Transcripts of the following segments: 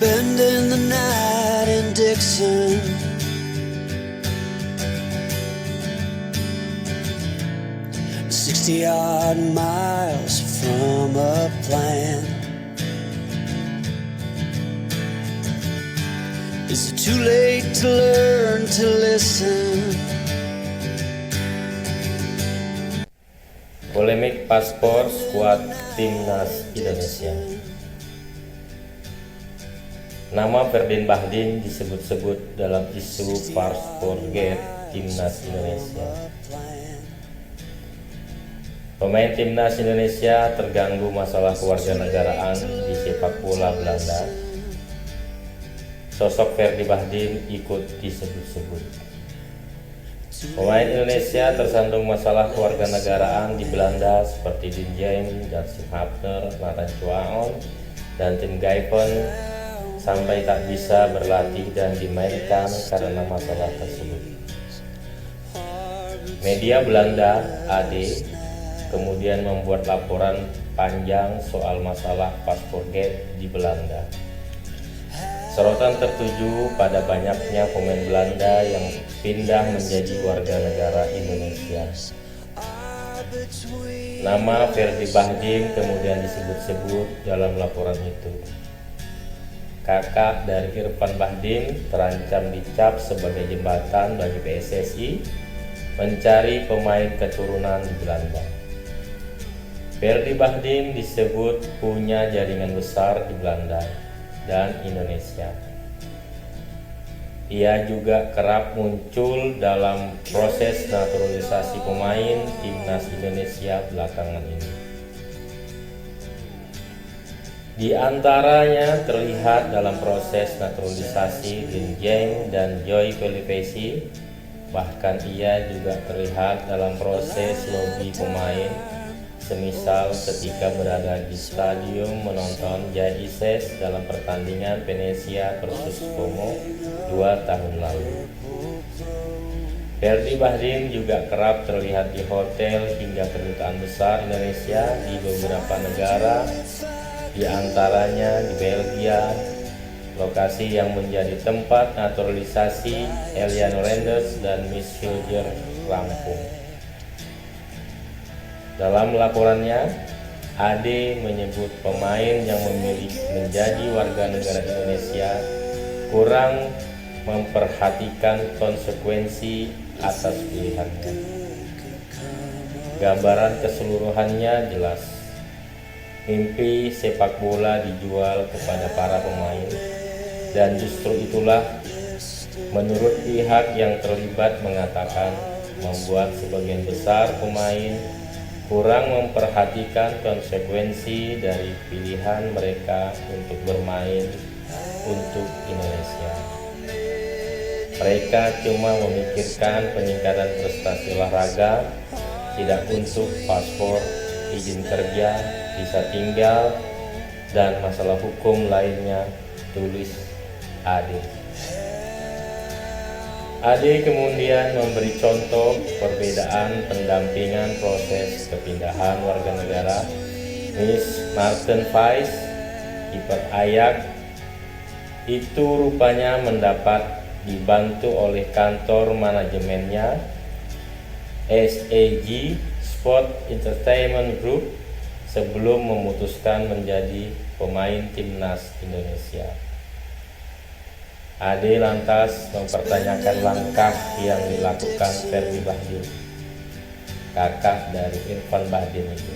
spending the night in Dixon. 60-odd miles from a plan. Is it too late to learn to listen? Polemik paspor skuad timnas Indonesia. Nama Ferdin Bahdim disebut-sebut dalam isu paspor gate timnas Indonesia. Pemain timnas Indonesia terganggu masalah kewarganegaraan di sepak bola Belanda. Sosok Ferdy Bahdim ikut disebut-sebut. Pemain Indonesia tersandung masalah kewarganegaraan di Belanda seperti Din James, Jacques Hapner, Nathan Chuaon, dan Tim Guyven sampai tak bisa berlatih dan dimainkan karena masalah tersebut. Media Belanda AD kemudian membuat laporan panjang soal masalah paspor gate di Belanda. Sorotan tertuju pada banyaknya pemain Belanda yang pindah menjadi warga negara Indonesia. Nama Ferdy Bahdim kemudian disebut-sebut dalam laporan itu. Kakak dari Irfan Bahdim terancam dicap sebagai jembatan bagi PSSI mencari pemain keturunan di Belanda. Ferdy Bahdim disebut punya jaringan besar di Belanda dan Indonesia. Ia juga kerap muncul dalam proses naturalisasi pemain timnas Indonesia belakangan ini. Di antaranya terlihat dalam proses naturalisasi Din James dan Joy Pelipesi. Bahkan ia juga terlihat dalam proses lobi pemain, semisal ketika berada di stadium menonton Jai Ises dalam pertandingan Venezia versus Como 2 tahun lalu. Ferdy Bahdim juga kerap terlihat di hotel hingga kedutaan besar Indonesia di beberapa negara, di antaranya di Belgia, lokasi yang menjadi tempat naturalisasi Eliano Renders dan Miss Hilger Lampung. Dalam laporannya, AD menyebut pemain yang memilih menjadi warga negara Indonesia kurang memperhatikan konsekuensi atas pilihannya. Gambaran keseluruhannya jelas. Mimpi sepak bola dijual kepada para pemain, dan justru itulah menurut pihak yang terlibat mengatakan membuat sebagian besar pemain kurang memperhatikan konsekuensi dari pilihan mereka untuk bermain untuk Indonesia. Mereka cuma memikirkan peningkatan prestasi olahraga, tidak untuk paspor, izin kerja, visa tinggal, dan masalah hukum lainnya, tulis AD. AD kemudian memberi contoh perbedaan pendampingan proses kepindahan warga negara. Miss Marten Weiss, kiper Ajax, itu rupanya mendapat dibantu oleh kantor manajemennya SAG Sport Entertainment Group sebelum memutuskan menjadi pemain timnas Indonesia. AD lantas mempertanyakan langkah yang dilakukan Ferdy Bahdim, kakak dari Irfan Bahdim itu.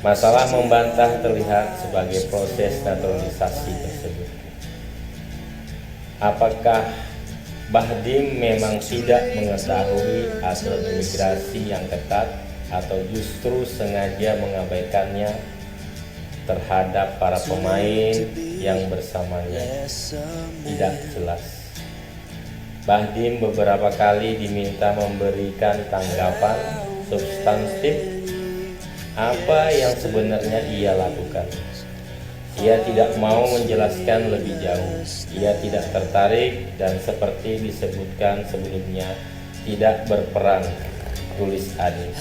Masalah membantah terlihat sebagai proses naturalisasi tersebut. Apakah Bahdim memang tidak mengetahui aturan imigrasi yang ketat atau justru sengaja mengabaikannya terhadap para pemain yang bersamanya? Tidak jelas. Bahdim beberapa kali diminta memberikan tanggapan substantif apa yang sebenarnya ia lakukan. Ia tidak mau menjelaskan lebih jauh. Ia tidak tertarik dan seperti disebutkan sebelumnya tidak berperan, tulis Adi.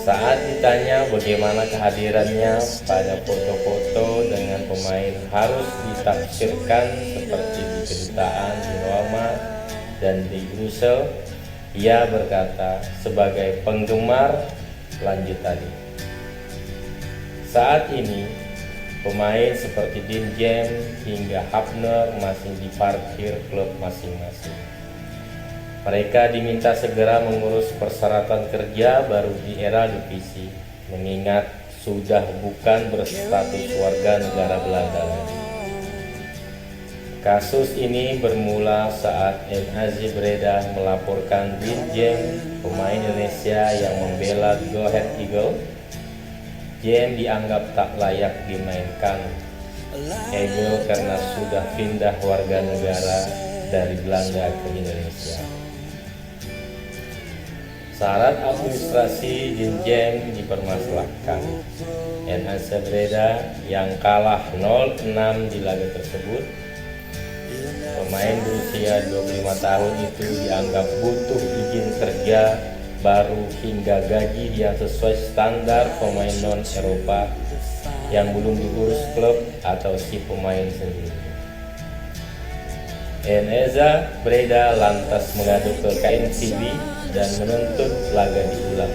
Saat ditanya bagaimana kehadirannya pada foto-foto dengan pemain harus ditafsirkan seperti di kedutaan di Roma dan di Brussels, ia berkata sebagai penggemar lanjut tadi. Saat ini, pemain seperti Dean James hingga Hafner masih diparkir klub masing-masing. Mereka diminta segera mengurus persyaratan kerja baru di era divisi, mengingat sudah bukan berstatus warga negara Belanda lagi. Kasus ini bermula saat NAZ Breda melaporkan Dean James, pemain Indonesia yang membela Go Ahead Eagles. James dianggap tak layak dimainkan Eagle karena sudah pindah warga negara dari Belanda ke Indonesia. Syarat administrasi Dean James dipermasalahkan. NAZ Breda yang kalah 0-6 di laga tersebut. Pemain berusia 25 tahun itu dianggap butuh izin kerja baru hingga gaji yang sesuai standar pemain non-Eropa yang belum diurus klub atau si pemain sendiri. NAZ Breda lantas mengadu ke KNVB dan menuntut laga diulang.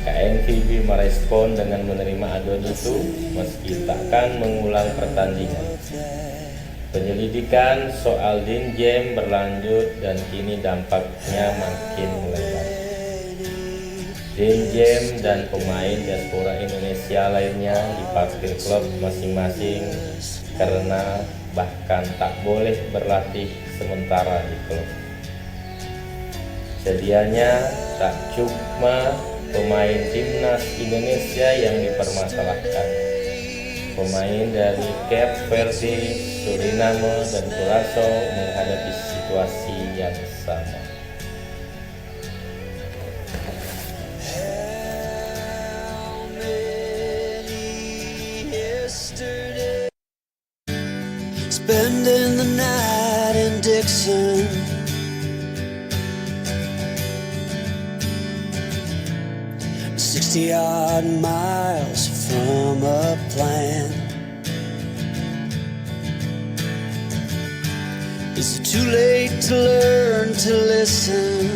KNVB merespon dengan menerima aduan itu meski takkan mengulang pertandingan. Penyelidikan soal Dean James berlanjut dan kini dampaknya makin melebar. Dean James dan pemain diaspora Indonesia lainnya diparkir klub masing-masing karena bahkan tak boleh berlatih sementara di klub. Sedianya tak cuma pemain timnas Indonesia yang dipermasalahkan. Pemain dari Cape Verde, Suriname, dan Curaçao menghadapi situasi yang sama. Spending the night in Dixon, 60-odd miles from a plan. Is it too late to learn to listen?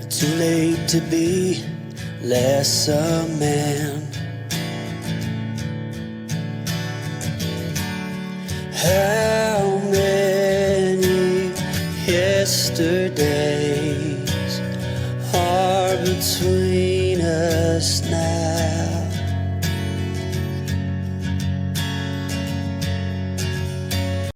Too late to be less a man? How many yesterdays are between